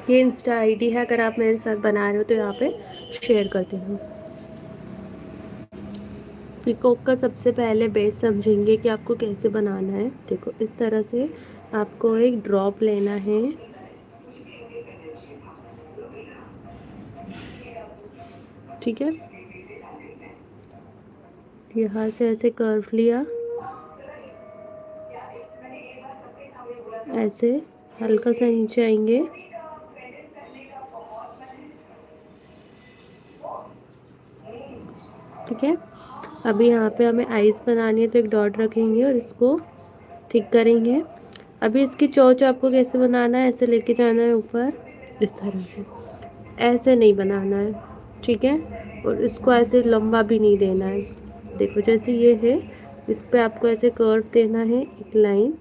ये Insta ID है, अगर आप मेरे साथ बना रहे हो तो यहाँ पे शेयर कर देना। पीकॉक का सबसे पहले बेस समझेंगे कि आपको कैसे बनाना है। देखो इस तरह से आपको एक ड्रॉप लेना है, ठीक है। यहाँ से ऐसे कर्व लिया, ऐसे हल्का सा नीचे आएंगे, ठीक है। अभी यहाँ पे हमें आईज बनानी है तो एक डॉट रखेंगे और इसको थिक करेंगे। अभी इसकी चोंच आपको कैसे बनाना है, ऐसे लेके जाना है ऊपर इस तरह से, ऐसे नहीं बनाना है, ठीक है। और इसको ऐसे लंबा भी नहीं देना है। देखो जैसे ये है, इस पे आपको ऐसे कर्व देना है, एक लाइन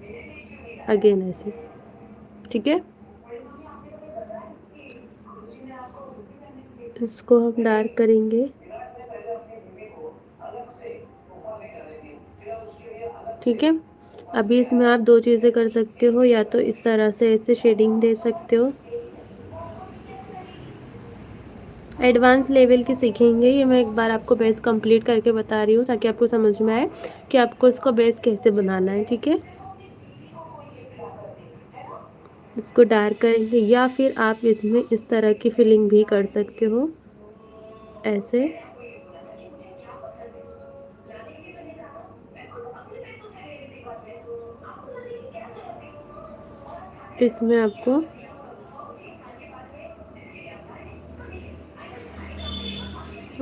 अगेन ऐसे, ठीक है। इसको हम डार्क करेंगे, ठीक है। अभी इसमें आप दो चीज़ें कर सकते हो, या तो इस तरह से ऐसे शेडिंग दे सकते हो। एडवांस लेवल की सीखेंगे, ये मैं एक बार आपको बेस कंप्लीट करके बता रही हूँ ताकि आपको समझ में आए कि आपको इसको बेस कैसे बनाना है, ठीक है। इसको डार्क करेंगे, या फिर आप इसमें इस तरह की फिलिंग भी कर सकते हो, ऐसे। इसमें आपको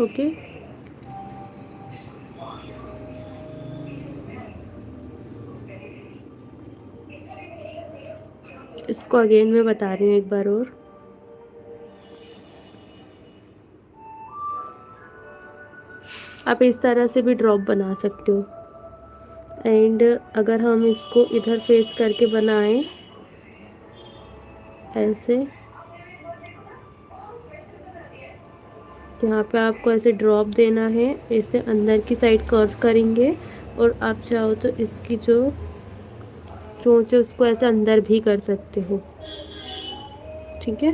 ओके, इसको अगेन मैं बता रही हूँ एक बार और। आप इस तरह से भी ड्रॉप बना सकते हो। एंड अगर हम इसको इधर फेस करके बनाएं ऐसे, यहाँ पे आपको ऐसे ड्रॉप देना है, इसे अंदर की साइड कर्व करेंगे और आप चाहो तो इसकी जो चोंच है उसको ऐसे अंदर भी कर सकते हो, ठीक है।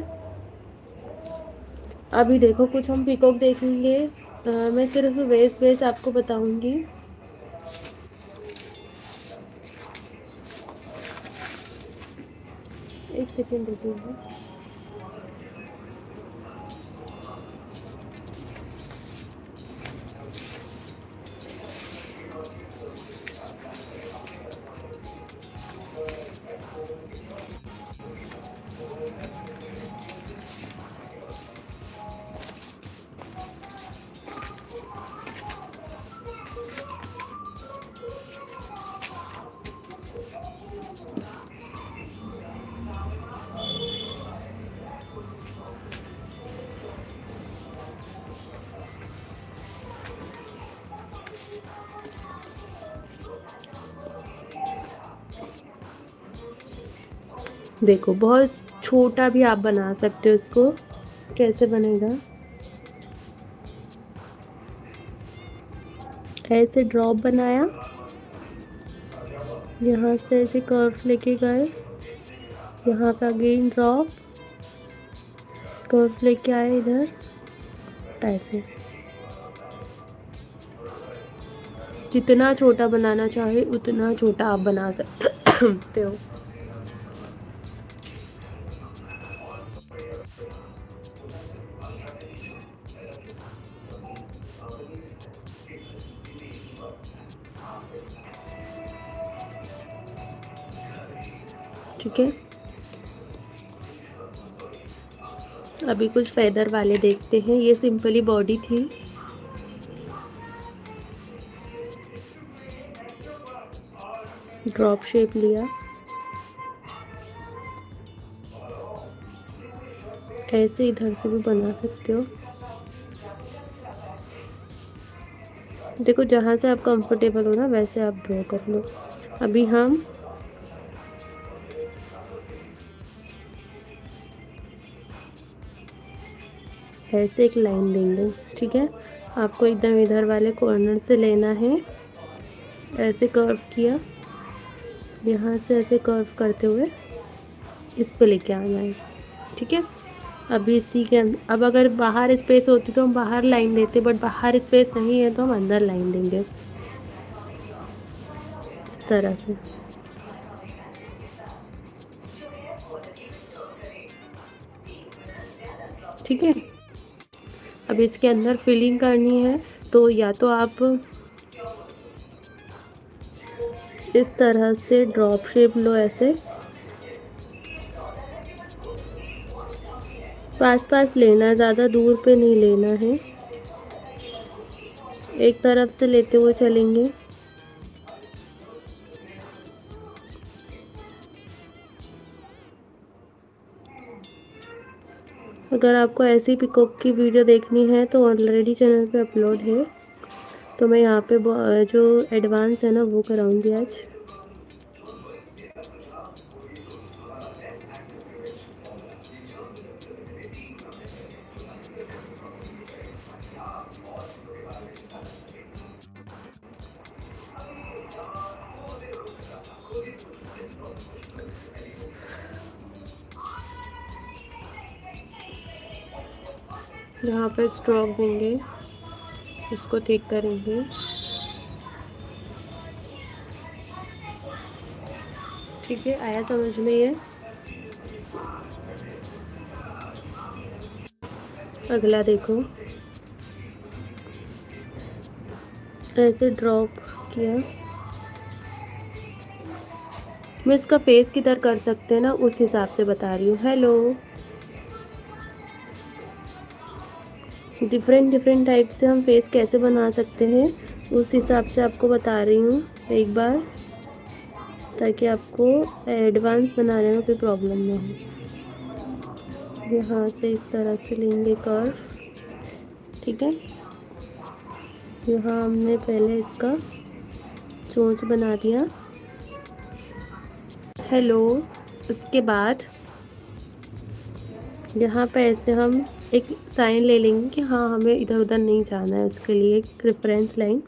अभी देखो कुछ हम पीकॉक देखेंगे। मैं सिर्फ बेस आपको बताऊंगी। एक सेकेंड रुकिए। देखो बहुत छोटा भी आप बना सकते हो इसको, कैसे बनेगा, ऐसे ड्रॉप बनाया, यहाँ से ऐसे कर्व लेके गए, यहाँ पे अगेन ड्रॉप, कर्व लेके आए इधर, ऐसे। जितना छोटा बनाना चाहे उतना छोटा आप बना सकते हो। ठीक है, अभी कुछ फेदर वाले देखते हैं। ये सिंपली बॉडी थी, ड्रॉप शेप लिया, ऐसे इधर से भी बना सकते हो। देखो जहाँ से आप कंफर्टेबल हो ना वैसे आप ड्रॉ कर लो। अभी हम ऐसे एक लाइन देंगे, ठीक है। आपको एकदम इधर वाले कॉर्नर से लेना है, ऐसे कर्व किया, यहाँ से ऐसे कर्व करते हुए इस पे लेके आना है, ठीक है। अभी इसी के अंदर, अब अगर बाहर स्पेस होती तो हम बाहर लाइन देते, बट बाहर स्पेस नहीं है तो हम अंदर लाइन देंगे इस तरह से, ठीक है। अब इसके अंदर फिलिंग करनी है तो या तो आप इस तरह से ड्रॉप शेप लो, ऐसे पास पास लेना है, ज़्यादा दूर पे नहीं लेना है, एक तरफ से लेते हुए चलेंगे। अगर आपको ऐसी पिकॉक की वीडियो देखनी है तो ऑलरेडी चैनल पे अपलोड है, तो मैं यहाँ पे जो एडवांस है ना वो कराऊंगी आज। यहाँ पे स्ट्रोक देंगे, इसको थिक करेंगे, ठीक है। आया समझ में ये? अगला देखो, ऐसे ड्रॉप किया, मैं इसका फेस किधर कर सकते हैं ना उस हिसाब से बता रही हूँ। हेलो, डिफरेंट टाइप से हम फेस कैसे बना सकते हैं उस हिसाब से आपको बता रही हूँ एक बार, ताकि आपको एडवांस बनाने में कोई प्रॉब्लम ना हो। यहाँ से इस तरह से लेंगे कर्व, ठीक है। यहाँ हमने पहले इसका चोंच बना दिया। हेलो, उसके बाद यहाँ पे ऐसे हम एक साइन ले लेंगे कि हाँ हमें इधर उधर नहीं जाना है, उसके लिए एक रेफरेंस लाइन।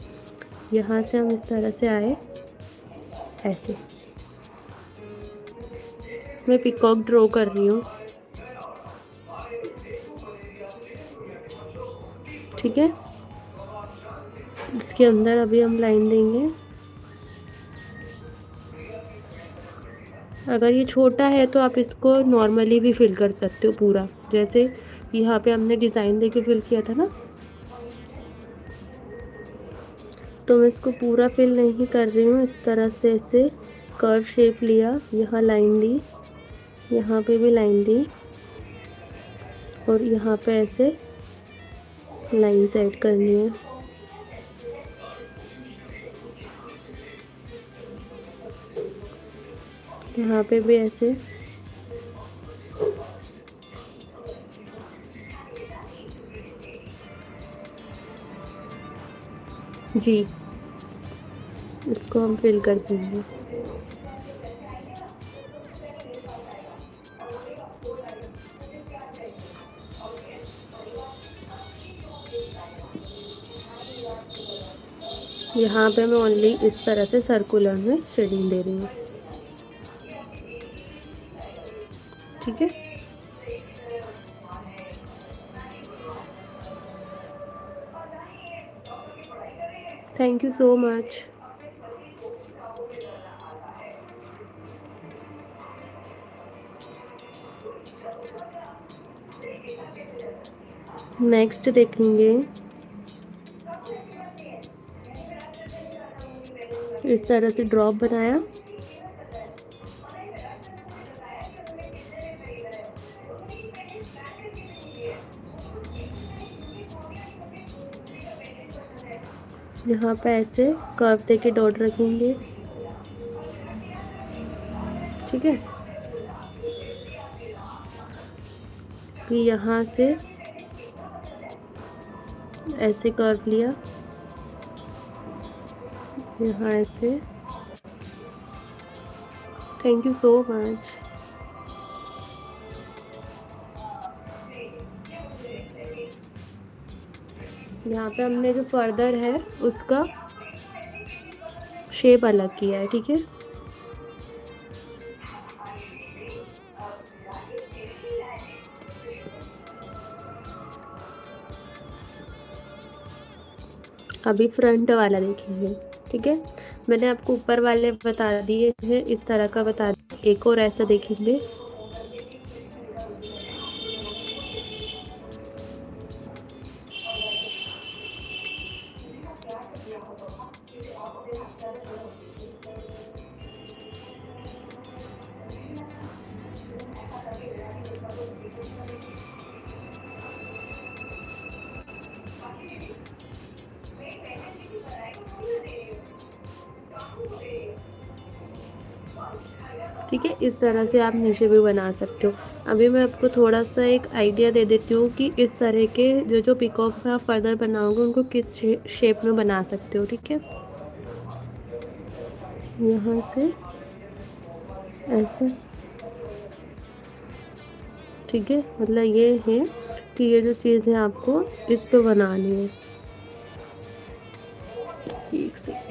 यहाँ से हम इस तरह से आए, ऐसे मैं पिकॉक ड्रॉ कर रही हूँ, ठीक है। इसके अंदर अभी हम लाइन देंगे। अगर ये छोटा है तो आप इसको नॉर्मली भी फिल कर सकते हो पूरा, जैसे यहाँ पे हमने डिज़ाइन देके फिल किया था ना, तो मैं इसको पूरा फिल नहीं कर रही हूँ। इस तरह से ऐसे कर्व शेप लिया, यहाँ लाइन दी, यहाँ पे भी लाइन दी, और यहाँ पे ऐसे लाइन सेट करनी है। यहाँ पे भी ऐसे, जी इसको हम फिल कर देंगे। यहाँ पे मैं ओनली इस तरह से सर्कुलर में शेडिंग दे रही हूँ, ठीक है। Thank you so much. Next देखेंगे, इस तरह से ड्रॉप बनाया, यहाँ पे ऐसे कर्व देके डॉट रखेंगे, ठीक है। फिर यहाँ से ऐसे कर्व लिया, यहाँ ऐसे। Thank you so much. यहाँ पे हमने जो फर्दर है उसका शेप अलग किया है, ठीक है। अभी फ्रंट वाला देखेंगे, ठीक है। मैंने आपको ऊपर वाले बता दिए हैं, इस तरह का बता दिया। एक और ऐसा देखेंगे। ठीक है, इस तरह से आप नीचे भी बना सकते हो। अभी मैं आपको थोड़ा सा एक आइडिया दे देती हूँ कि इस तरह के जो पिकॉक में आप फर्दर बनाओगे उनको किस शेप में बना सकते हो, ठीक है। यहाँ से ऐसे, ठीक है। मतलब ये है कि ये जो चीज़ है आपको इस पे बनानी है। एक सेकेंड।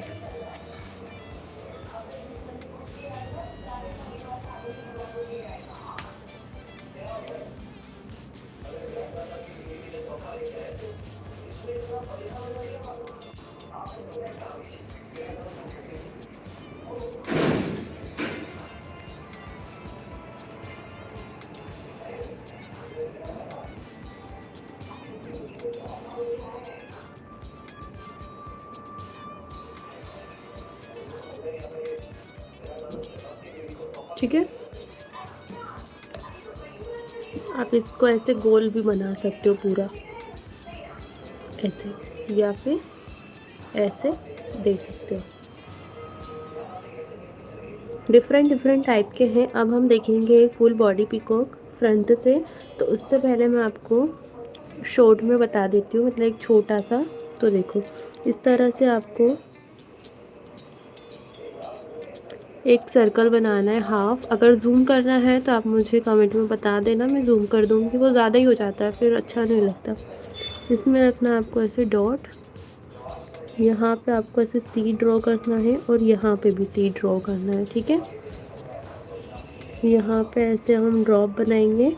ठीक है, आप इसको ऐसे गोल भी बना सकते हो पूरा ऐसे, या फिर ऐसे दे सकते हो। डिफरेंट डिफरेंट टाइप के हैं। अब हम देखेंगे फुल बॉडी पिकॉक फ्रंट से। तो उससे पहले मैं आपको शॉर्ट में बता देती हूँ, मतलब एक छोटा सा। तो देखो, इस तरह से आपको एक सर्कल बनाना है हाफ। अगर जूम करना है तो आप मुझे कमेंट में बता देना, मैं जूम कर दूँगी। वो ज़्यादा ही हो जाता है, फिर अच्छा नहीं लगता। इसमें रखना है आपको ऐसे डॉट। यहाँ पे आपको ऐसे सी ड्रॉ करना है और यहाँ पे भी सी ड्रॉ करना है, ठीक है। यहाँ पे ऐसे हम ड्रॉप बनाएंगे।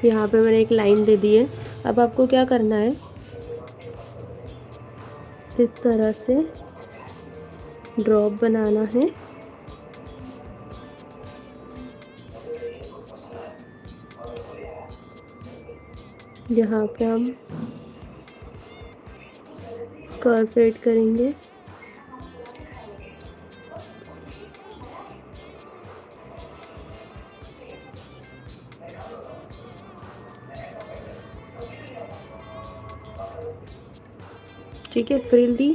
यहाँ पे मैंने एक लाइन दे दी है। अब आपको क्या करना है, इस तरह से ड्रॉप बनाना है। यहाँ पे हम कर्व ऐड करेंगे। ठीक है, फ्रिल दी।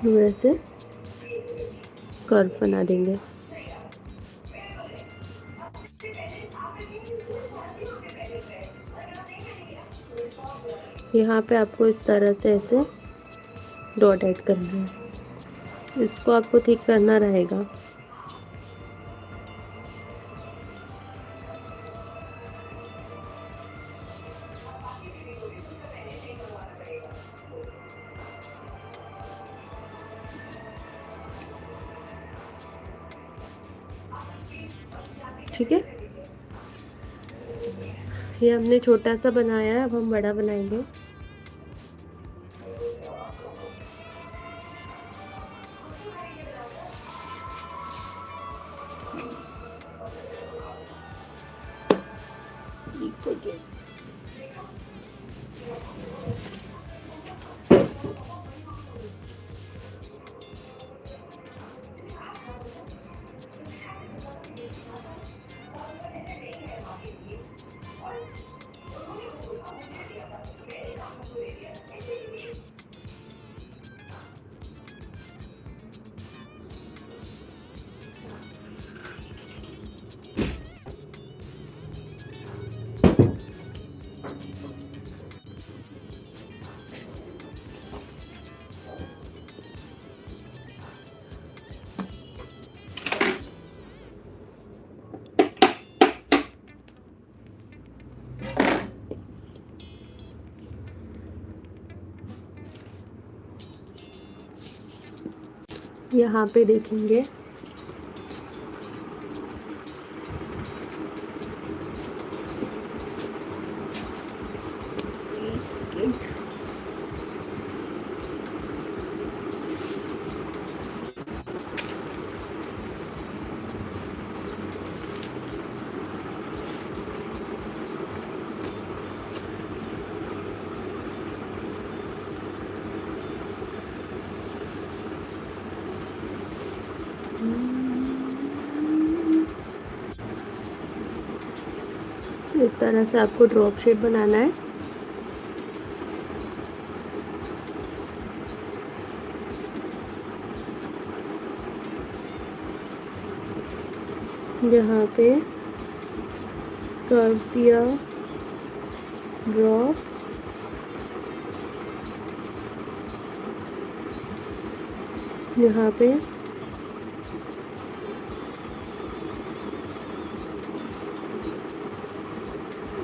वैसे कर्व बना देंगे। यहाँ पे आपको इस तरह से ऐसे डॉट ऐड करना है। इसको आपको ठीक करना रहेगा। ठीक है, ये हमने छोटा सा बनाया है, अब हम बड़ा बनाएंगे। एक सेकेंड। यहाँ पे देखेंगे इस तरह से आपको ड्रॉप शेप बनाना है। यहाँ पे कर्व दिया, ड्रॉप, यहाँ पे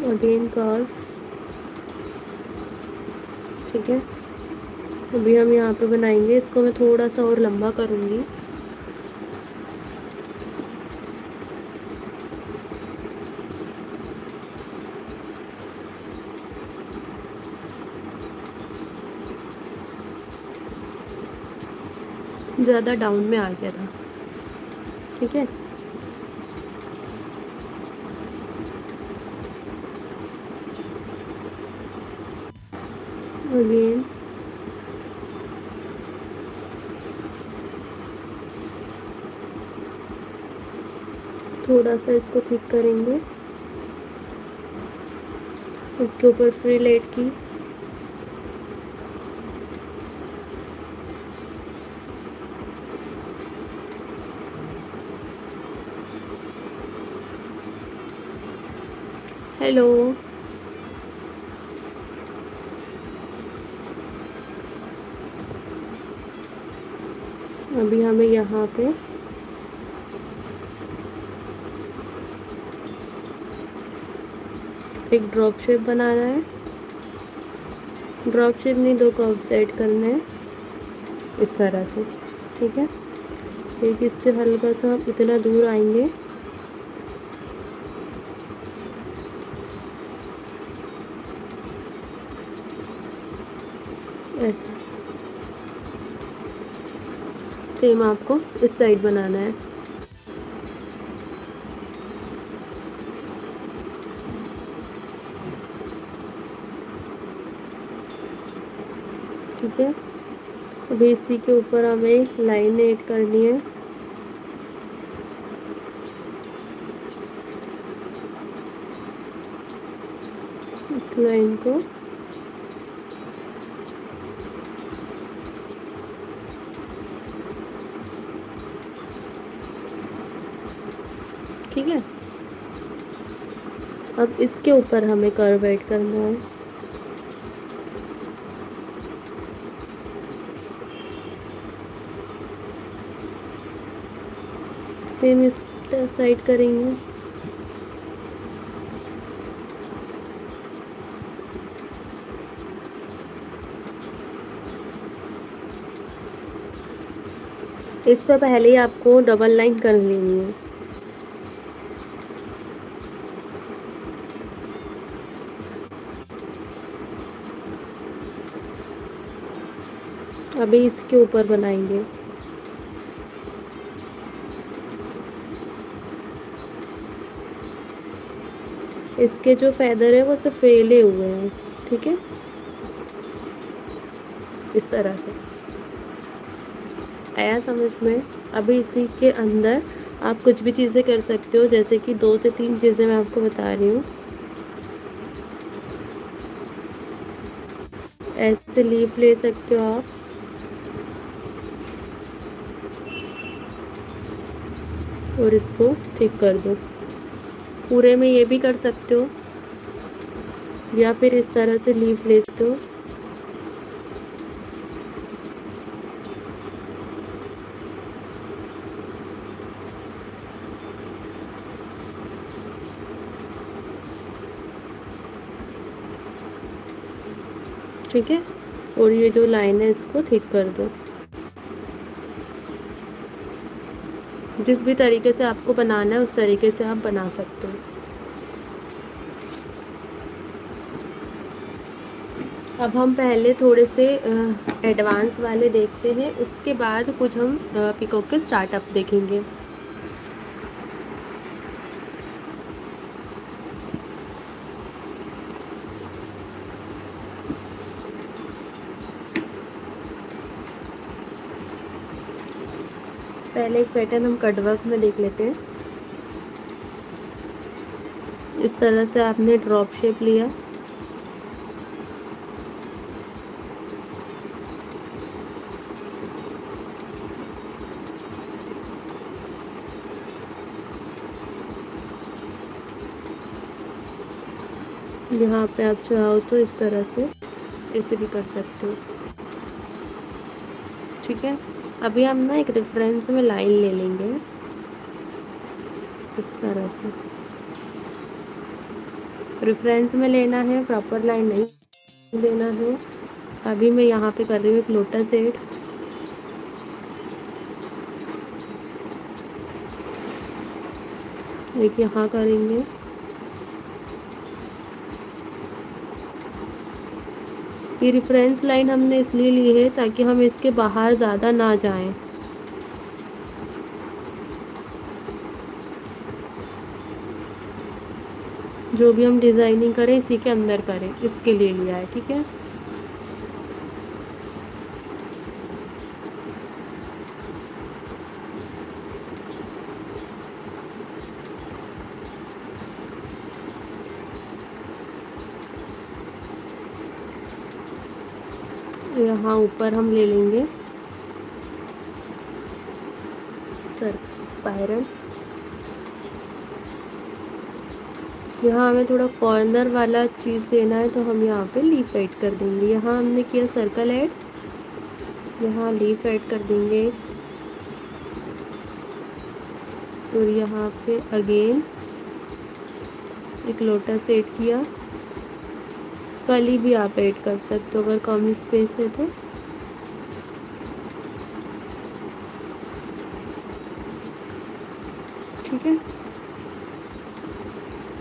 अगेन कर्व। ठीक है, अभी हम यहाँ पे बनाएंगे, इसको मैं थोड़ा सा और लंबा करूँगी। ज़्यादा डाउन में आ गया था। ठीक है, अगेन थोड़ा सा इसको थिक करेंगे, इसके ऊपर फ्रिलेट की, हेलो, अभी हमें यहाँ पे एक ड्रॉप शेप बनाना है। ड्रॉप शेप नहीं, दो कर्व्स ऐड करने हैं इस तरह से। ठीक है, एक इससे हल्का सा इतना दूर आएंगे, ऐसे। सेम आपको इस साइड बनाना है। ठीक है, अभी इसी के ऊपर हमें लाइन ऐड करनी है। इस लाइन को ठीक है, अब इसके ऊपर हमें कर्व ऐड करना है। सेम इस साइड करेंगे। इस पर पहले ही आपको डबल लाइन कर लेनी है। अभी इसके ऊपर बनाएंगे। इसके जो फेदर है वो सब फैले हुए हैं। ठीक है, इस तरह से आया समझ में। अभी इसी के अंदर आप कुछ भी चीज़ें कर सकते हो, जैसे कि 2 से 3 चीज़ें मैं आपको बता रही हूँ। ऐसे लीफ ले सकते हो आप, और इसको थिक कर दो। पूरे में ये भी कर सकते हो, या फिर इस तरह से लीफ ले सकते हो। ठीक है, और ये जो लाइन है इसको थिक कर दो। जिस भी तरीके से आपको बनाना है उस तरीके से आप बना सकते हो। अब हम पहले थोड़े से एडवांस वाले देखते हैं, उसके बाद कुछ हम पीकॉक के स्टार्टअप देखेंगे। पहले एक पैटर्न हम कटवर्क में देख लेते हैं। इस तरह से आपने ड्रॉप शेप लिया, यहाँ पे आप चाहो तो इस तरह से ऐसे भी कर सकते हो। ठीक है, अभी हम ना एक रेफरेंस में लाइन ले लेंगे इस तरह से। रेफरेंस में लेना है, प्रॉपर लाइन नहीं देना है। अभी मैं यहाँ पे कर रही हूँ एक लोटस एड, एक यहाँ करेंगे, ये रेफरेंस लाइन हमने इसलिए ली है ताकि हम इसके बाहर ज़्यादा ना जाएं। जो भी हम डिज़ाइनिंग करें इसी के अंदर करें, इसके लिए लिया है। ठीक है, यहाँ ऊपर हम ले लेंगे स्पाइरल। यहाँ हमें थोड़ा कॉर्नर वाला चीज़ देना है तो हम यहाँ पे लीफ ऐड कर देंगे। यहाँ हमने किया सर्कल ऐड, यहाँ लीफ ऐड कर देंगे। और यहाँ पे अगेन एक लोटस ऐड किया। कली भी आप ऐड कर सकते हो अगर कम स्पेस है तो। ठीक है,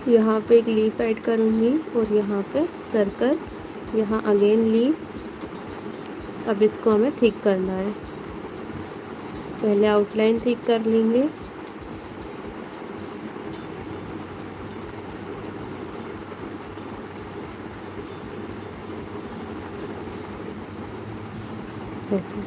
यहाँ पे एक लीफ ऐड करूँगी और यहाँ पे सर्कल, यहाँ अगेन लीफ। अब इसको हमें थिक करना है, पहले आउटलाइन थिक कर लेंगे। ऐसे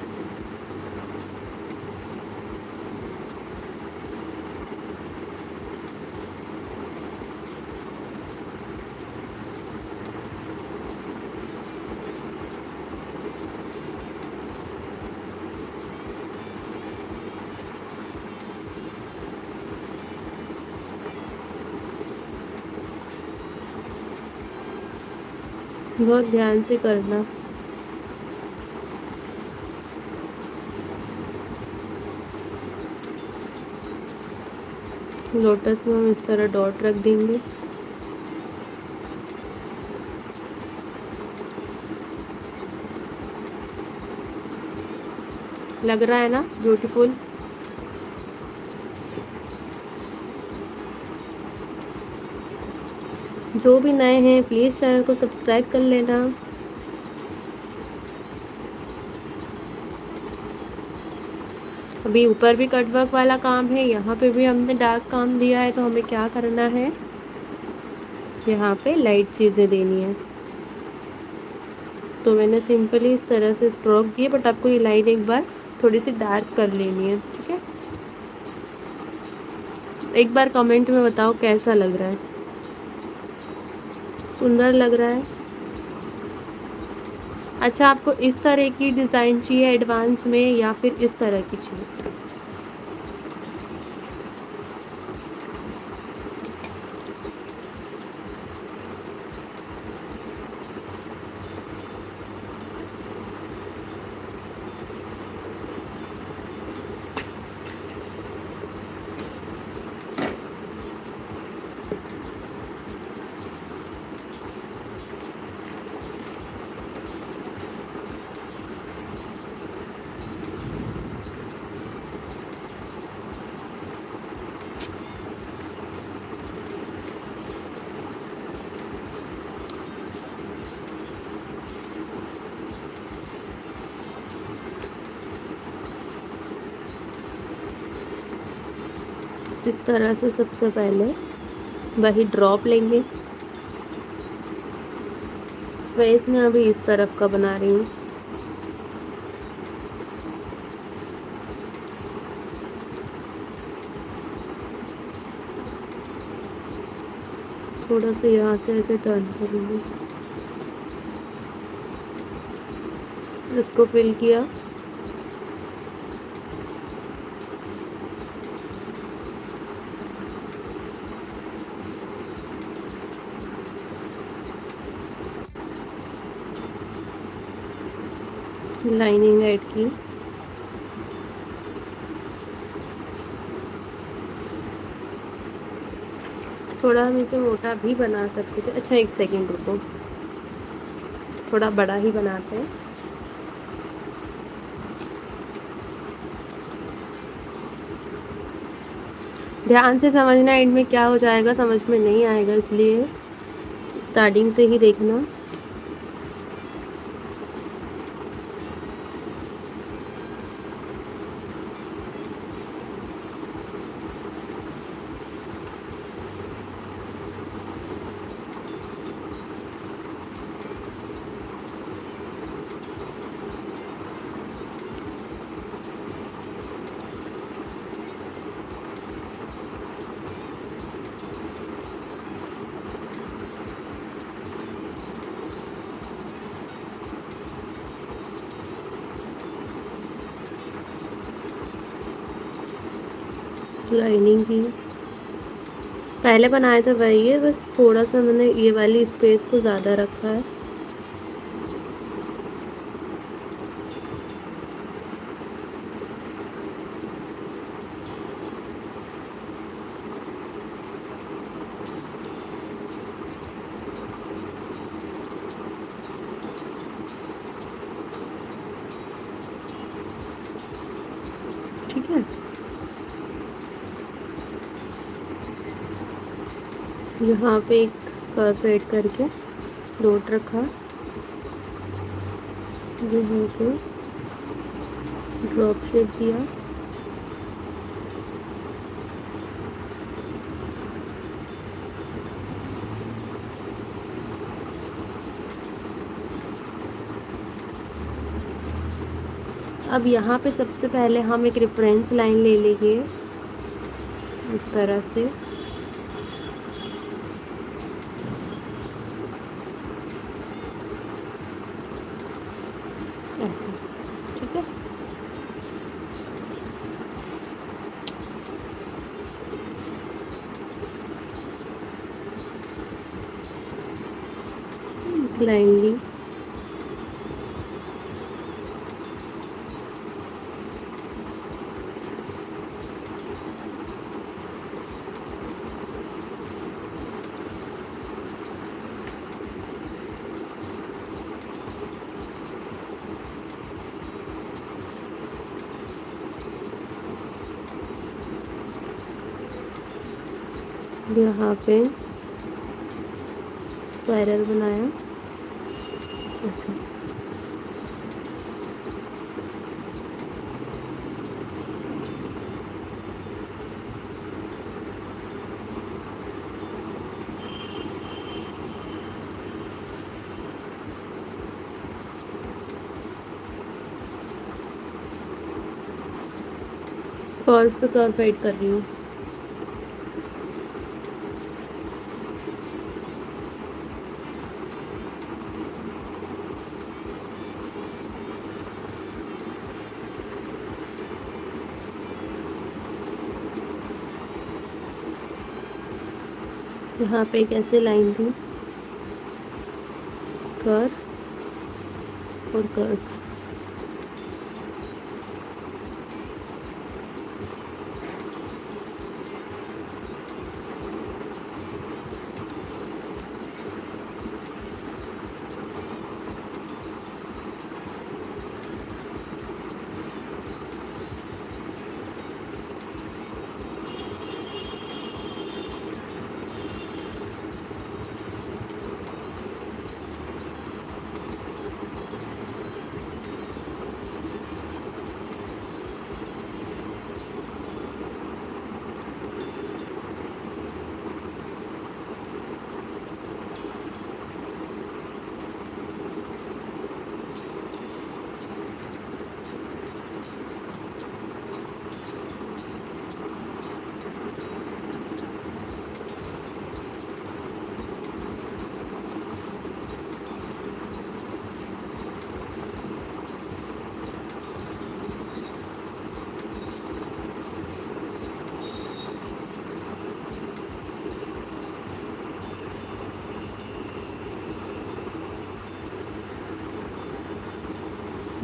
बहुत ध्यान से करना। लोटस में हम इस तरह डॉट रख देंगे। लग रहा है ना ब्यूटीफुल। जो भी नए हैं प्लीज़ चैनल को सब्सक्राइब कर लेना। अभी ऊपर भी कटवर्क वाला काम है, यहाँ पे भी हमने डार्क काम दिया है तो हमें क्या करना है, यहाँ पे लाइट चीज़ें देनी है। तो मैंने सिंपली इस तरह से स्ट्रोक दिए, बट आपको ये लाइन एक बार थोड़ी सी डार्क कर लेनी है। ठीक है, एक बार कमेंट में बताओ कैसा लग रहा है, सुंदर लग रहा है। अच्छा, आपको इस तरह की डिज़ाइन चाहिए एडवांस में या फिर इस तरह की चाहिए? इस तरह से सबसे पहले वही ड्रॉप लेंगे। फेस में अभी इस तरफ का बना रही हूँ। थोड़ा सा यहाँ से ऐसे टर्न करूँगी, इसको फिल किया। लाइनिंग ऐड की। थोड़ा हम इसे मोटा भी बना सकते थे। अच्छा, एक सेकेंड रुको, थोड़ा बड़ा ही बनाते हैं। ध्यान से समझना, एंड में क्या हो जाएगा समझ में नहीं आएगा, इसलिए स्टार्टिंग से ही देखना। लाइनिंग की पहले बनाया था वही है, बस थोड़ा सा मैंने ये वाली स्पेस को ज़्यादा रखा है। ठीक है, यहाँ पे एक कर्व ऐड करके डॉट रखा, यहाँ पे ड्रॉप शेप दिया। अब यहाँ पे सबसे पहले हम एक रेफरेंस लाइन ले लेंगे इस तरह से। ऐसे, ठीक है। लाइन ली, यहाँ पे स्पाइरल बनाया ऐसे। कर्व पे कर्व ऐड कर रही हूँ। यहाँ पे एक ऐसे लाइन दी, कर्व और कर्व।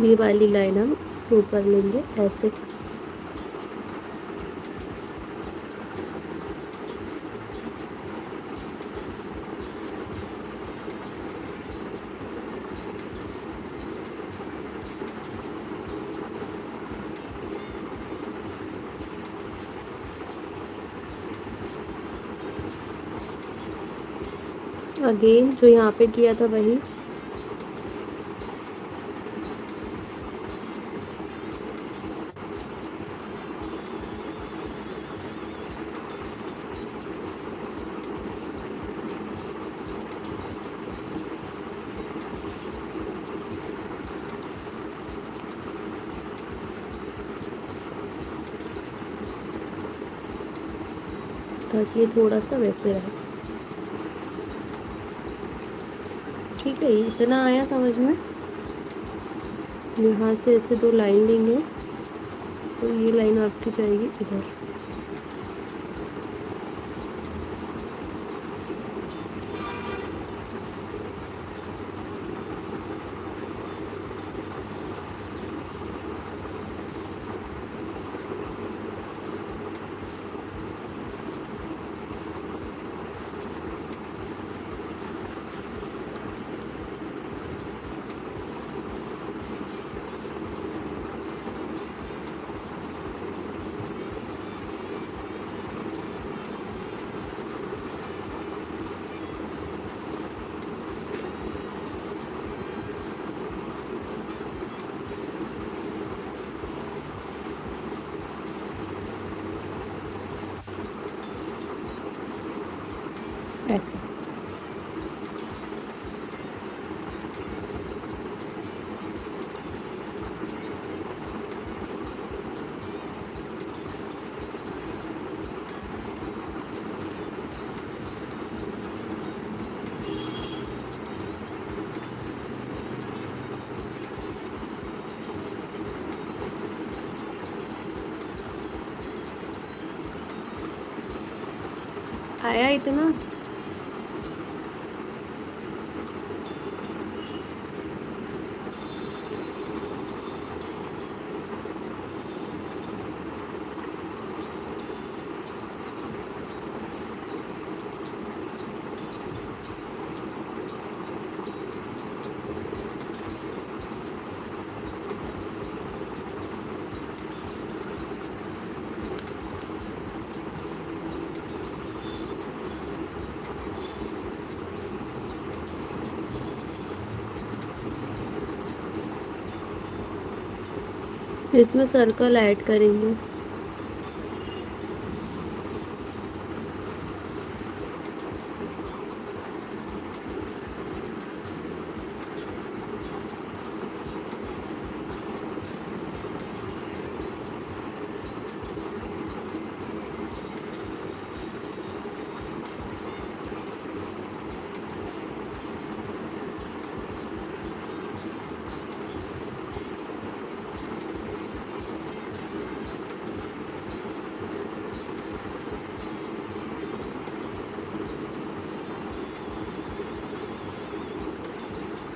ये वाली लाइन हम इसके ऊपर लेंगे ऐसे। अगेन जो यहाँ पे किया था वही। ताकि ये थोड़ा सा वैसे रहे। ठीक है, इतना आया समझ में। यहाँ से ऐसे 2 लाइन लेंगे तो ये लाइन आपकी जाएगी इधर। ऐसे। आया इतना। इसमें सर्कल ऐड करेंगे।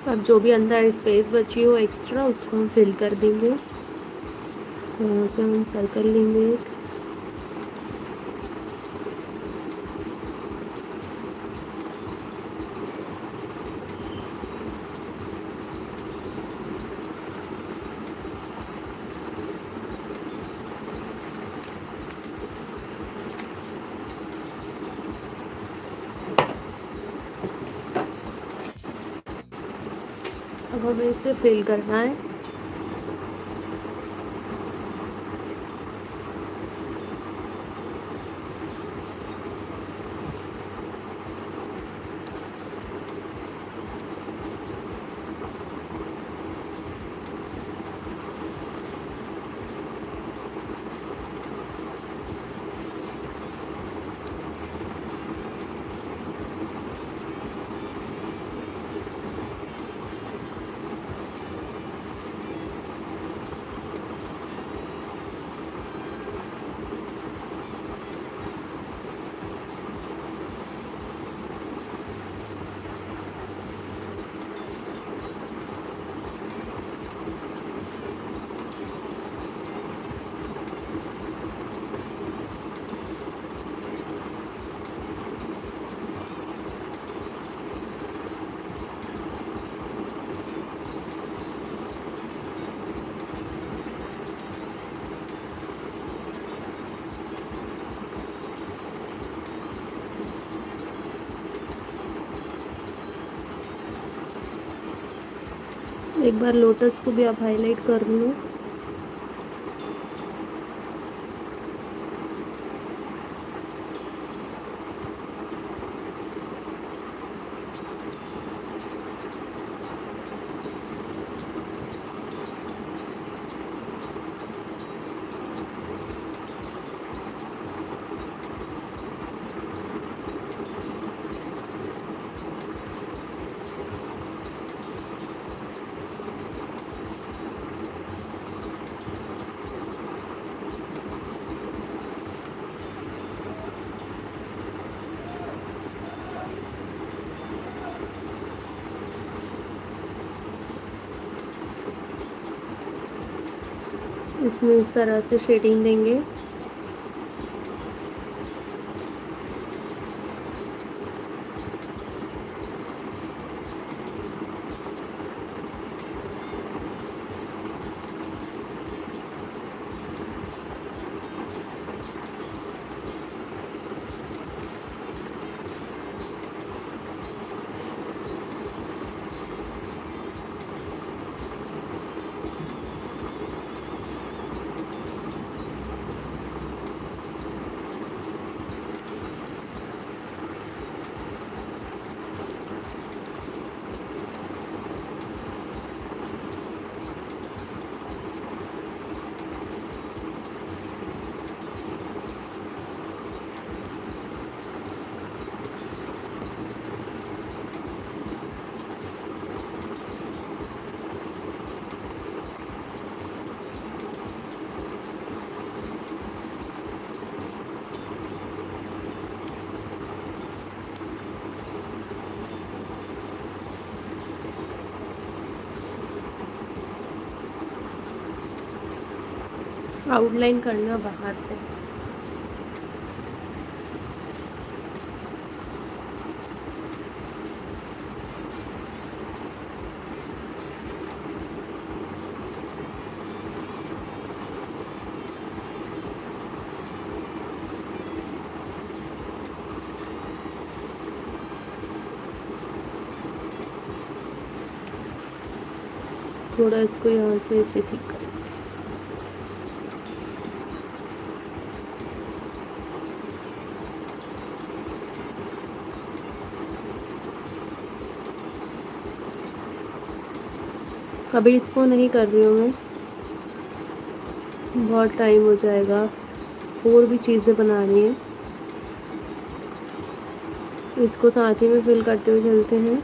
अब जो भी अंदर स्पेस बची हो एक्स्ट्रा उसको हम फिल कर देंगे। यहाँ पे हम सर्कल लेंगे एक। अब हमें इसे फिल करना है। एक बार लोटस को भी आप हाईलाइट कर लो। इसमें इस तरह से शेडिंग देंगे। आउटलाइन करना बाहर से। थोड़ा इसको यहाँ से ऐसे ठीक कर। अभी इसको नहीं कर रही हूँ मैं, बहुत टाइम हो जाएगा, और भी चीज़ें बनानी है। इसको साथ ही में फिल करते हुए चलते हैं।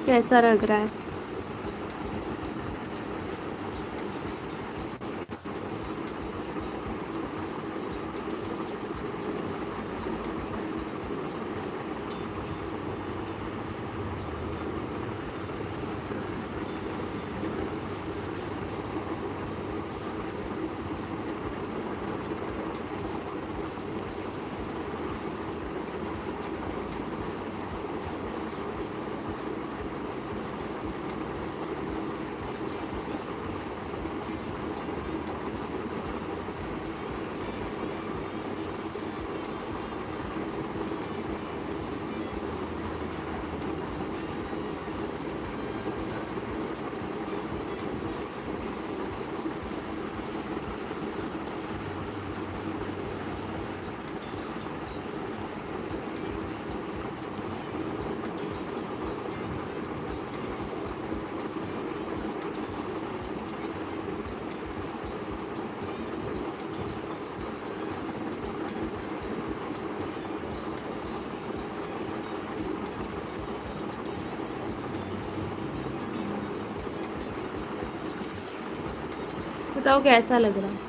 कैसा लग रहा है? बताओ कैसा लग रहा है।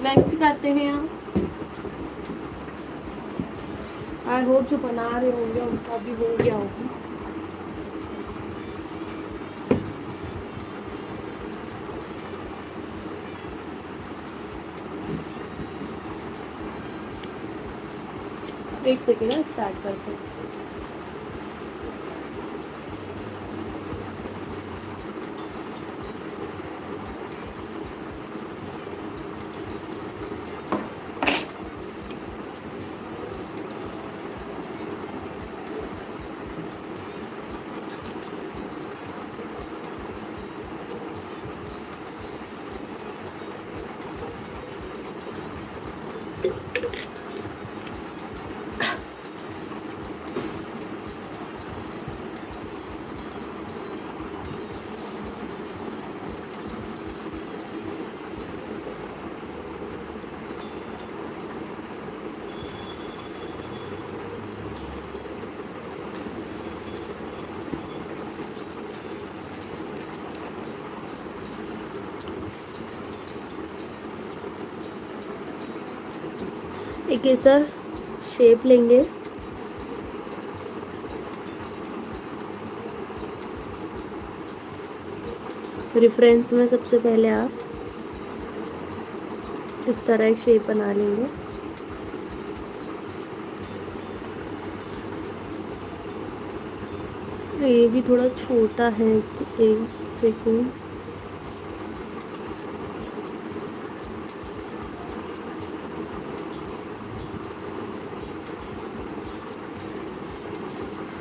नेक्स्ट करते हैं हम। आई होप जो बना रहे होंगे उनका भी हो गया होगा। एक सेकेंड है, स्टार्ट करते हैं। एक ऐसा शेप लेंगे, रेफरेंस में सबसे पहले आप इस तरह एक शेप बना लेंगे। ये भी थोड़ा छोटा है, एक सेकंड।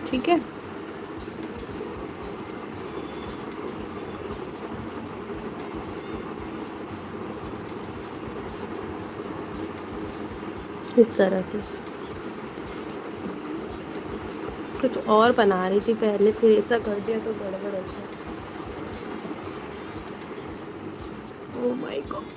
ठीक है, इस तरह से। कुछ और बना रही थी पहले, फिर ऐसा कर दिया तो गड़बड़ हो गया। Oh my God.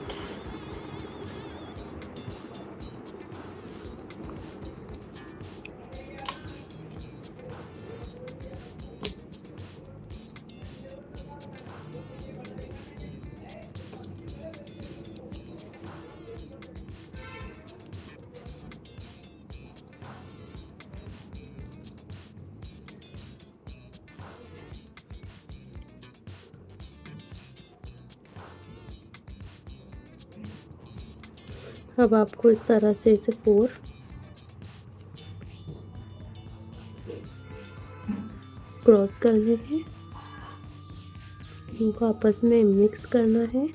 अब आपको इस तरह से इसे 4 क्रॉस करने हैं, इनको आपस में मिक्स करना है।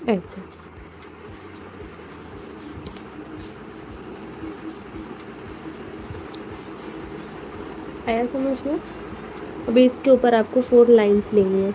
ऐसे आया समझ में? अभी इसके ऊपर आपको 4 लाइंस लेनी है।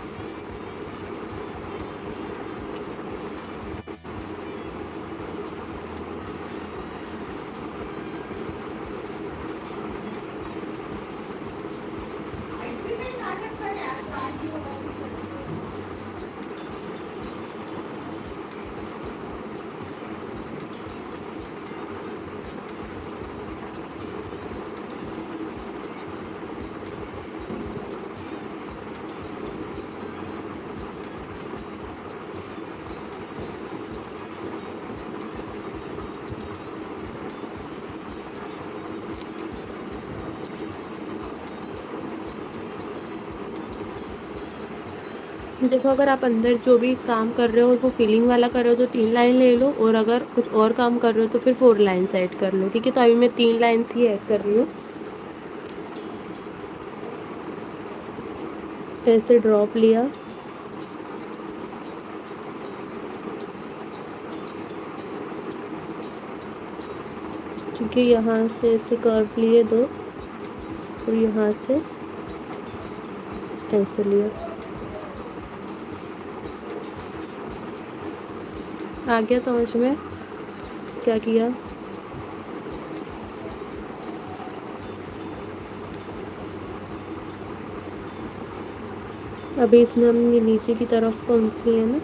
देखो, अगर आप अंदर जो भी काम कर रहे हो वो फीलिंग वाला कर रहे हो तो 3 लाइन ले लो, और अगर कुछ और काम कर रहे हो तो फिर 4 लाइन्स ऐड कर लो। ठीक है, तो अभी मैं 3 लाइन्स ही ऐड कर रही हूँ। ऐसे ड्रॉप लिया, ठीक है, यहाँ से ऐसे कर्व लिए 2, और यहाँ से ऐसे लिया। आ गया समझ में क्या किया? अभी इसमें हमने नीचे की तरफ पंक्ति है ना,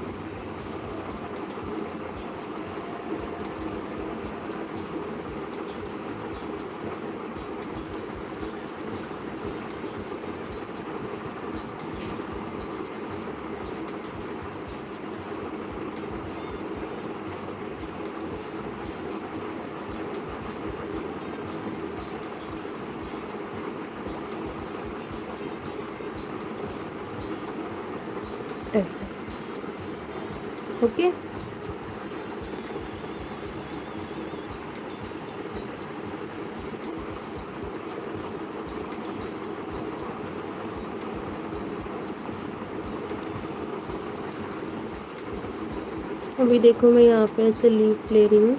ऐसे। ओके, अभी देखो मैं यहाँ पे ऐसे लीफ ले रही हूँ,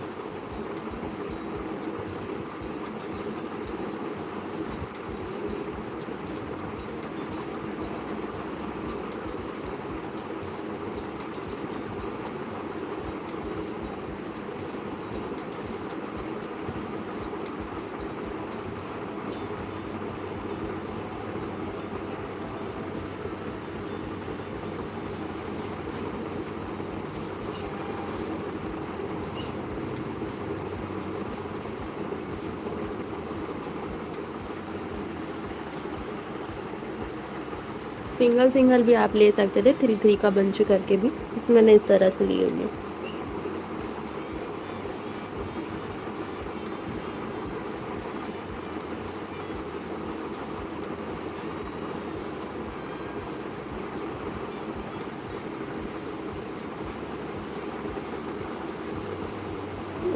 सिंगल सिंगल भी आप ले सकते थे, 3-3 का बंच करके भी, मैंने इस तरह से लिए हुए।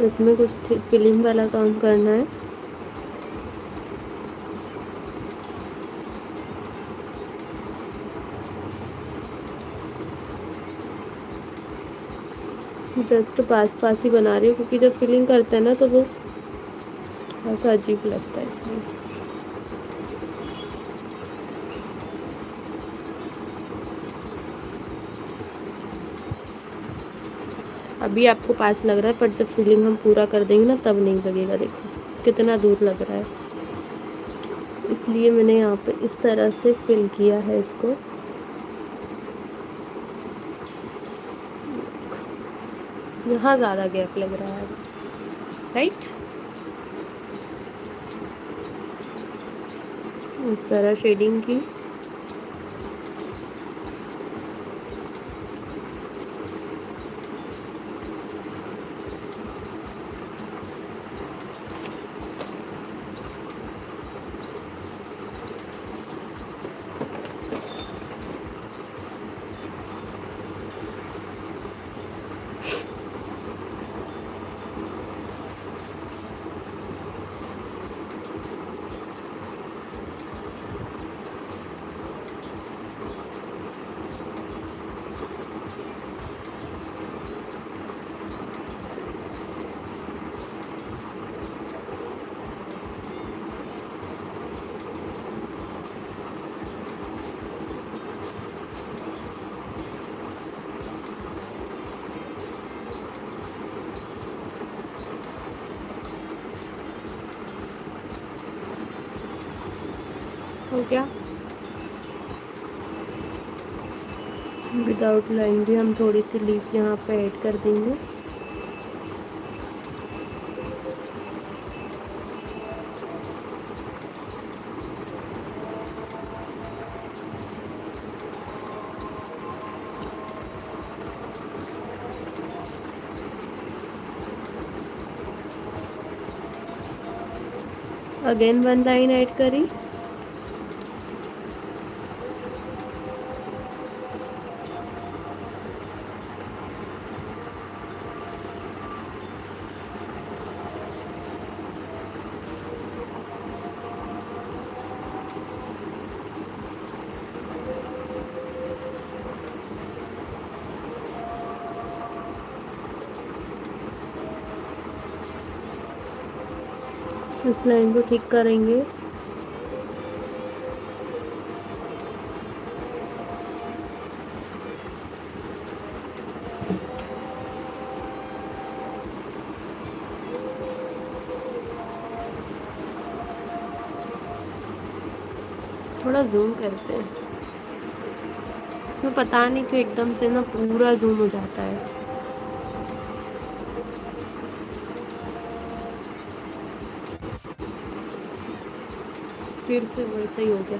इसमें कुछ फिलिंग वाला काम करना है। जस्ट पास पास ही बना रही हूँ, क्योंकि जब फिलिंग करते हैं ना तो वो थोड़ा सा अजीब लगता है, इसलिए। अभी आपको पास लग रहा है, पर जब फिलिंग हम पूरा कर देंगे ना तब नहीं लगेगा। देखो कितना दूर लग रहा है, इसलिए मैंने यहाँ पे इस तरह से फिल किया है इसको। यहाँ ज़्यादा गैप लग रहा है, राइट? इस तरह शेडिंग की। हो गया। विदाउट लाइन भी हम थोड़ी सी लीफ यहाँ पे ऐड कर देंगे। अगेन 1 लाइन ऐड करी। इस लाइन को ठीक करेंगे। थोड़ा जूम करते हैं, इसमें पता नहीं क्यों एकदम से ना पूरा जूम हो जाता है। फिर से वैसा ही हो गया।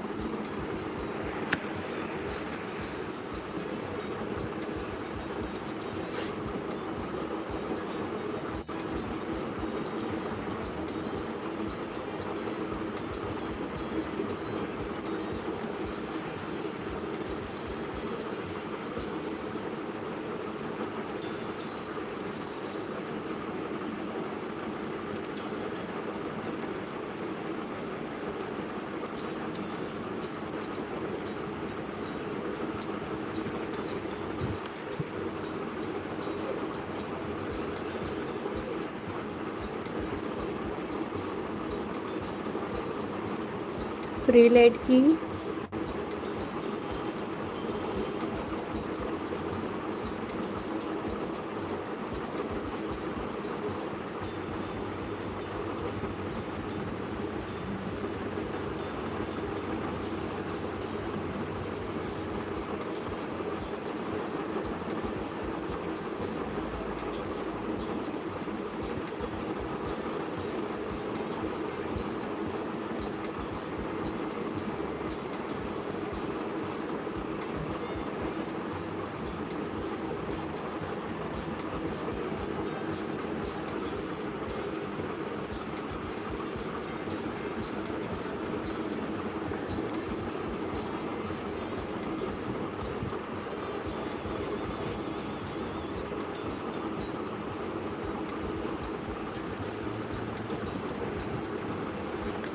फ्रिल ऐड की।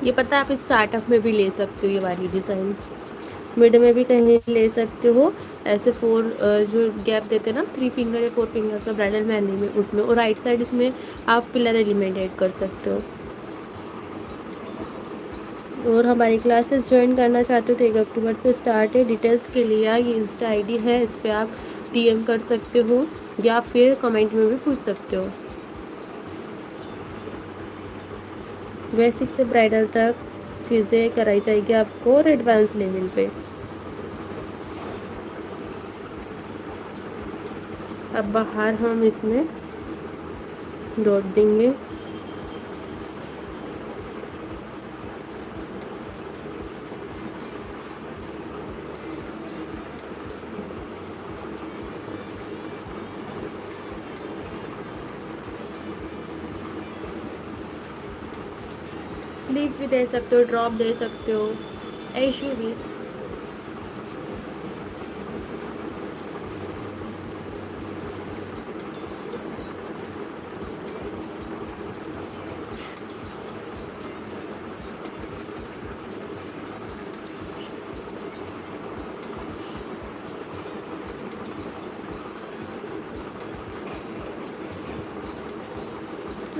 ये पता है आप स्टार्टअप में भी ले सकते हो, ये वाली डिज़ाइन मिड में भी कहीं ले सकते हो। ऐसे 4 जो गैप देते हैं ना 3 फिंगर या 4 फिंगर का ब्राइडल मेहंदी में, उसमें। और राइट साइड इसमें आप फिलर एलिमेंट ऐड कर सकते हो। और हमारी क्लासेस ज्वाइन करना चाहते हो तो 1 अक्टूबर से स्टार्ट है। डिटेल्स के लिए ये इंस्टा आईडी है, इस पर आप DM कर सकते हो या फिर कमेंट में भी पूछ सकते हो। बेसिक से ब्राइडल तक चीज़ें कराई जाएगी आपको और एडवांस लेवल पे। अब बाहर हम इसमें डॉट देंगे। लीफ भी दे सकते हो, ड्रॉप दे सकते हो, ऐश यू विश।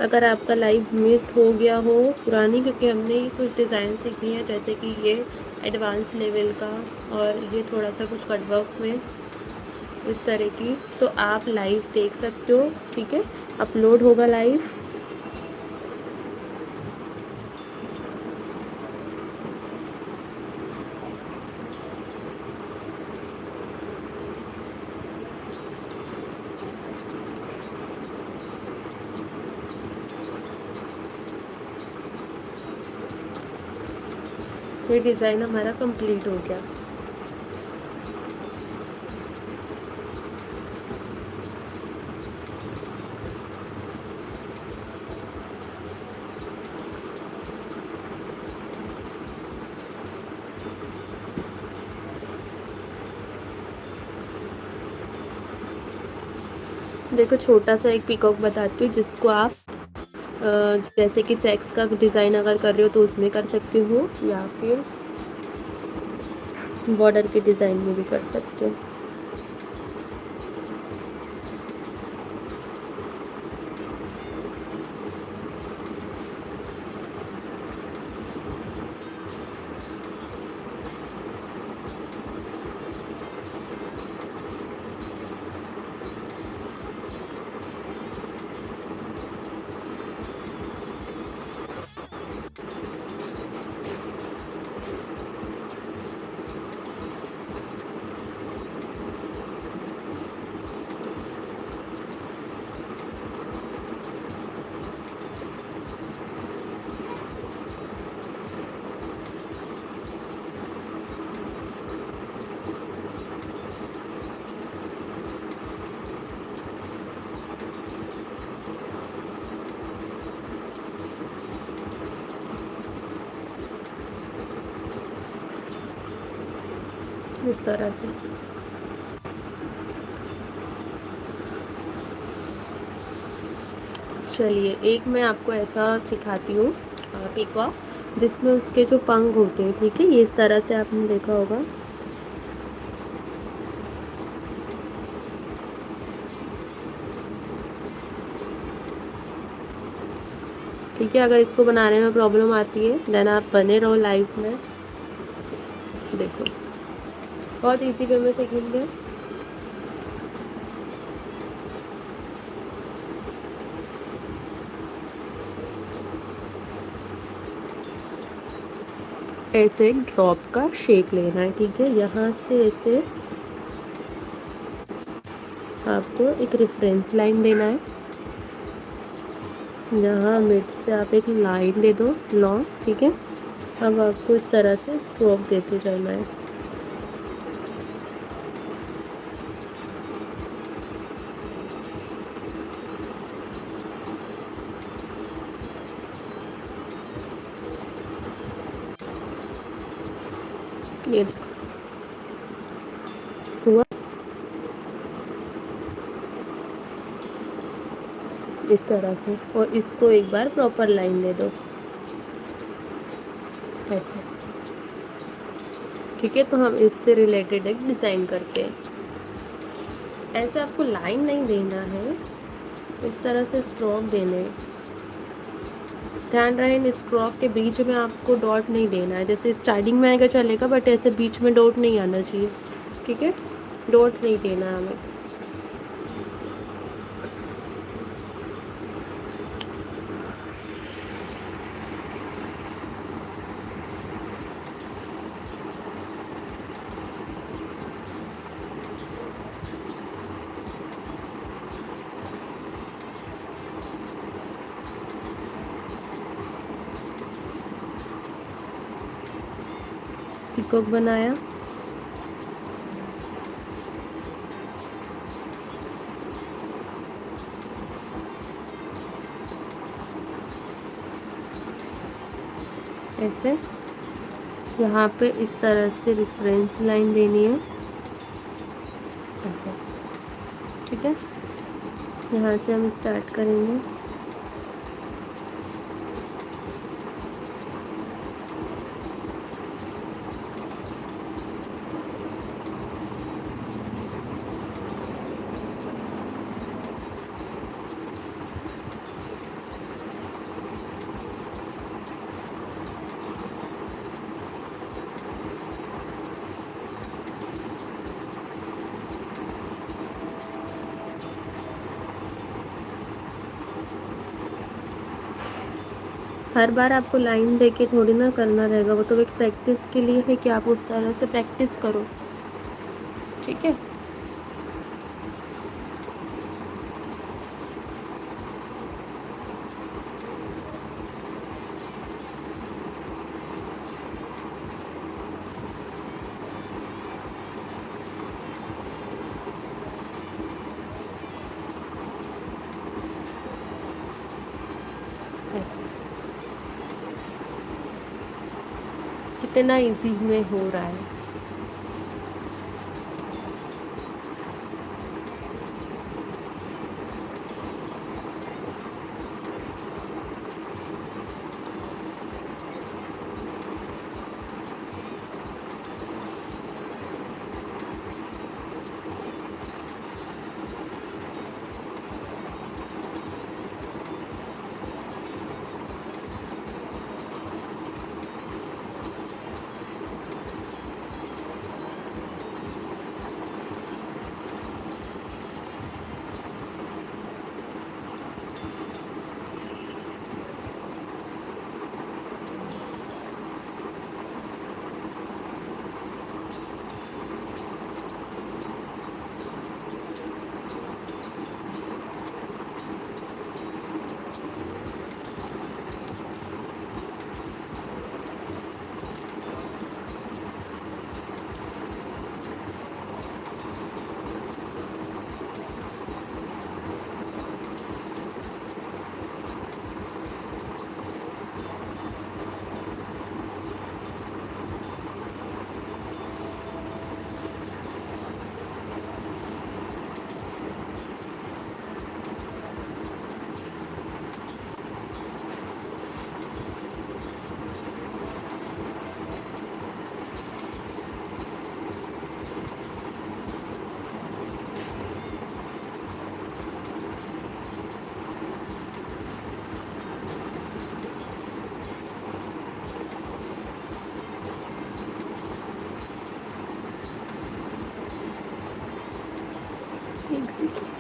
अगर आपका लाइव मिस हो गया हो पुरानी, क्योंकि हमने कुछ डिज़ाइन सीखी है जैसे कि ये एडवांस लेवल का और ये थोड़ा सा कुछ कटवर्क में इस तरह की, तो आप लाइव देख सकते हो। ठीक है, अपलोड होगा लाइव। ये डिज़ाइन हमारा कंप्लीट हो गया। देखो छोटा सा एक पीकॉक बताती हूँ जिसको आप जैसे कि चेक्स का डिज़ाइन अगर कर रहे हो तो उसमें कर सकते हो, या फिर बॉर्डर के डिज़ाइन में भी कर सकते हो। इस तरह से चलिए एक मैं आपको ऐसा सिखाती हूँ पीकॉक जिसमें उसके जो पंख होते हैं, ठीक है, ये इस तरह से आपने देखा होगा। ठीक है, अगर इसको बनाने में प्रॉब्लम आती है देन आप बने रहो लाइव में। देखो बहुत इजी वे में सीखेंगे। ऐसे ड्रॉप का शेप लेना है, ठीक है, यहाँ से ऐसे आपको एक रेफरेंस लाइन देना है, यहाँ मिड से आप एक लाइन दे दो लॉन्ग, ठीक है। अब आपको इस तरह से स्ट्रोक देते जाना है। ये देखो हुआ इस तरह से, और इसको एक बार प्रॉपर लाइन दे दो ऐसे, ठीक है। तो हम इससे रिलेटेड एक डिज़ाइन करते हैं। ऐसे आपको लाइन नहीं देना है, इस तरह से स्ट्रोक देने हैं। ध्यान रहे इन स्ट्रोक के बीच में आपको डॉट नहीं देना है, जैसे स्टार्टिंग में आएगा चलेगा बट ऐसे बीच में डॉट नहीं आना चाहिए, ठीक है, डॉट नहीं देना है हमें। पीकॉक बनाया, ऐसे यहाँ पे इस तरह से रेफरेंस लाइन देनी है ऐसे, ठीक है। यहाँ से हम स्टार्ट करेंगे। हर बार आपको लाइन देके थोड़ी ना करना रहेगा, वो तो एक प्रैक्टिस के लिए है कि आप उस तरह से प्रैक्टिस करो, ठीक है। कितना इजी में हो रहा है। एक सेकेंड।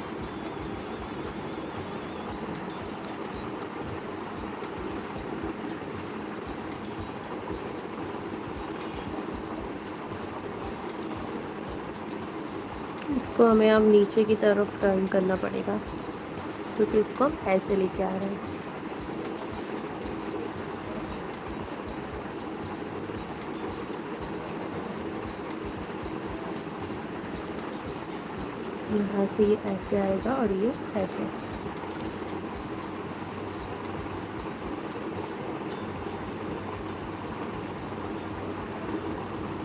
इसको हमें अब नीचे की तरफ टर्न करना पड़ेगा, क्योंकि इसको हम ऐसे लेके आ रहे हैं। यहाँ से ये ऐसे आएगा और ये ऐसे।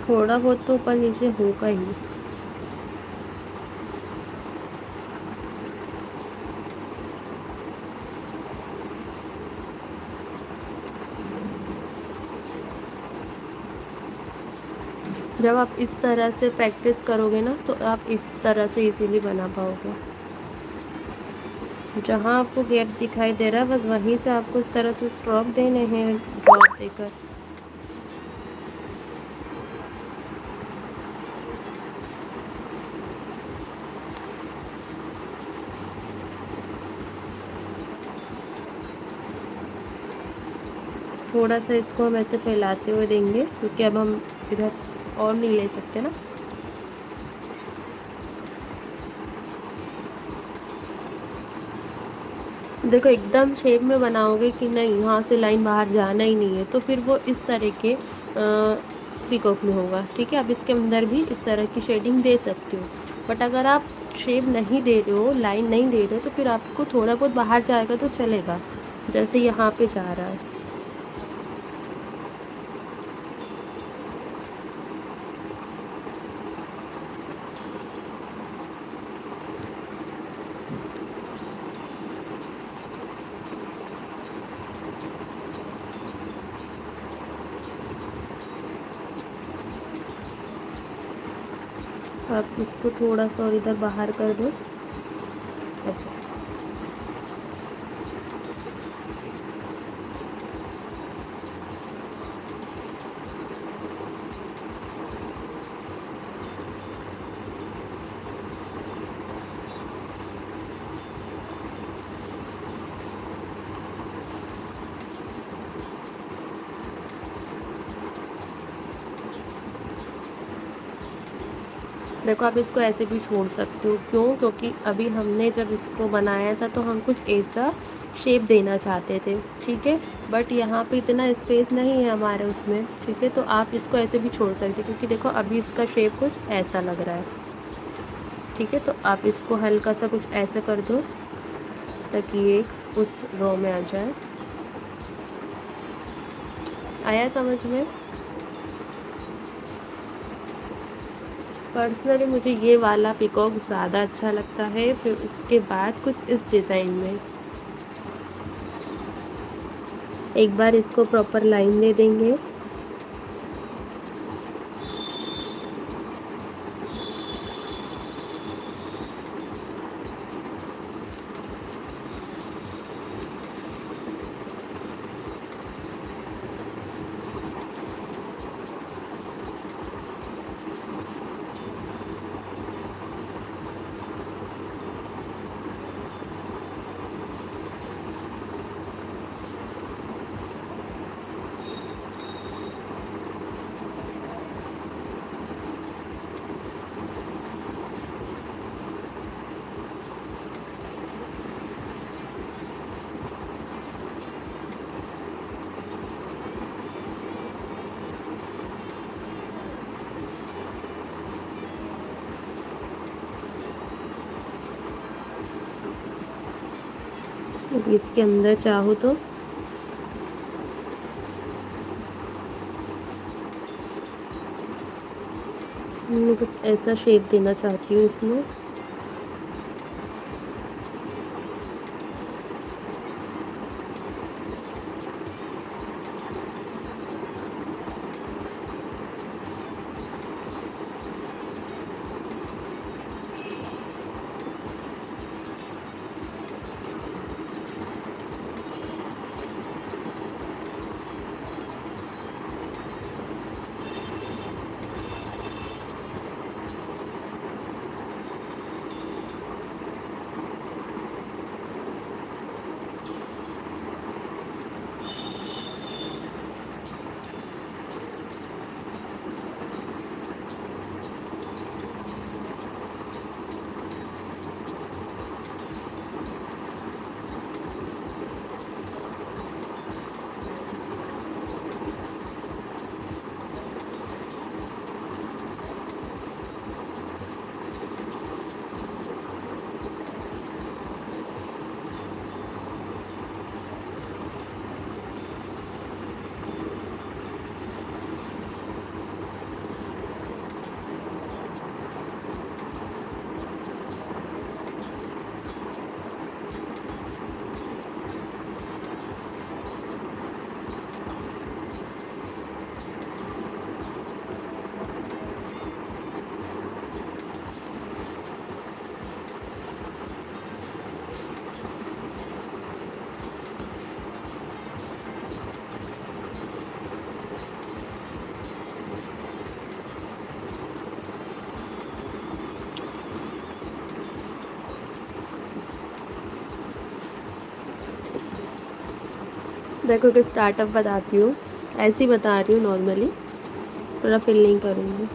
थोड़ा बहुत तो ऊपर नीचे होगा ही। जब आप इस तरह से प्रैक्टिस करोगे ना, तो आप इस तरह से इजीली बना पाओगे। जहाँ आपको गैप दिखाई दे रहा है, बस वहीं से आपको इस तरह से स्ट्रोक देने हैं ड्रॉप देकर। थोड़ा सा इसको हम ऐसे फैलाते हुए देंगे, क्योंकि अब हम इधर और नहीं ले सकते ना। देखो एकदम शेप में बनाओगे कि नहीं, यहाँ से लाइन बाहर जाना ही नहीं है, तो फिर वो इस तरह के पीकॉक में होगा। ठीक है, अब इसके अंदर भी इस तरह की शेडिंग दे सकते हो, बट अगर आप शेप नहीं दे रहे हो, लाइन नहीं दे रहे हो, तो फिर आपको थोड़ा बहुत बाहर जाएगा तो चलेगा, जैसे यहाँ पे जा रहा है। आप इसको थोड़ा सा और इधर बाहर कर दो ऐसे। देखो आप इसको ऐसे भी छोड़ सकते हो, क्यों? क्योंकि अभी हमने जब इसको बनाया था तो हम कुछ ऐसा शेप देना चाहते थे। ठीक है, बट यहाँ पे इतना स्पेस नहीं है हमारे उसमें। ठीक है, तो आप इसको ऐसे भी छोड़ सकते हो, क्योंकि देखो अभी इसका शेप कुछ ऐसा लग रहा है। ठीक है, तो आप इसको हल्का सा कुछ ऐसे कर दो ताकि ये उस रो में आ जाए। आया समझ में? पर्सनली मुझे ये वाला पीकॉक ज़्यादा अच्छा लगता है। फिर उसके बाद कुछ इस डिज़ाइन में एक बार इसको प्रॉपर लाइन दे देंगे। इसके अंदर चाहो तो मैं कुछ ऐसा शेप देना चाहती हूँ इसमें। देखो कि स्टार्टअप बताती हूँ, ऐसे ही बता रही हूँ नॉर्मली, थोड़ा फिलिंग करूँगी।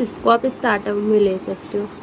इसको आप स्टार्टअप में ले सकते हो।